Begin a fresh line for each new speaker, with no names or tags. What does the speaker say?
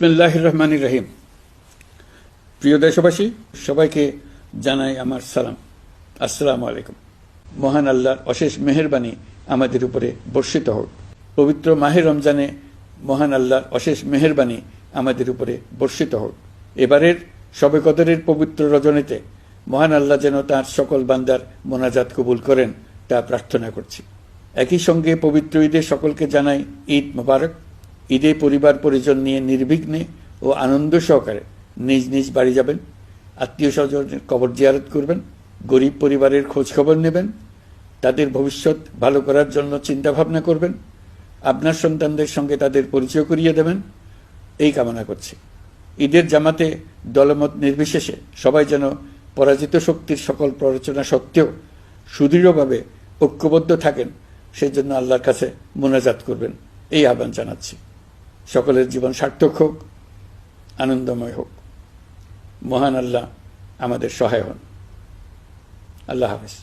বিসমিল্লাহির রহমানির রহিম। প্রিয় দেশবাসী, সবাইকে জানাই আমার সালাম। আসসালামু আলাইকুম। মহান আল্লাহর অশেষ মেহেরবানি আমাদের উপরে বর্ষিত হোক। পবিত্র মাহে রমজানে মহান আল্লাহর অশেষ মেহেরবানি আমাদের উপরে বর্ষিত হোক। এবারের শবে কদরের পবিত্র রজনীতে মহান আল্লাহ যেন তাঁর সকল বান্দার মোনাজাত কবুল করেন তা প্রার্থনা করছি। একই সঙ্গে পবিত্র ঈদে সকলকে জানাই ঈদ মোবারক। ঈদে পরিবার পরিজন নিয়ে নির্বিঘ্নে ও আনন্দ সহকারে নিজ নিজ বাড়ি যাবেন, আত্মীয় স্বজনের কবর জিয়ারত করবেন, গরিব পরিবারের খোঁজ খবর নেবেন, তাদের ভবিষ্যৎ ভালো করার জন্য চিন্তা ভাবনা করবেন, আপনার সন্তানদের সঙ্গে তাদের পরিচয় করিয়ে দেবেন, এই কামনা করছি। ঈদের জামাতে দলমত নির্বিশেষে সবাই যেন পরাজিত শক্তির সকল প্ররোচনা সত্ত্বেও সুদৃঢ়ভাবে ঐক্যবদ্ধ থাকেন, সেই জন্য আল্লাহর কাছে মোনাজাত করবেন, এই আহ্বান জানাচ্ছি। সকলের জীবন সার্থক হোক, আনন্দময় হোক। মহান আল্লাহ আমাদের সহায় হন। আল্লাহ হাফেজ।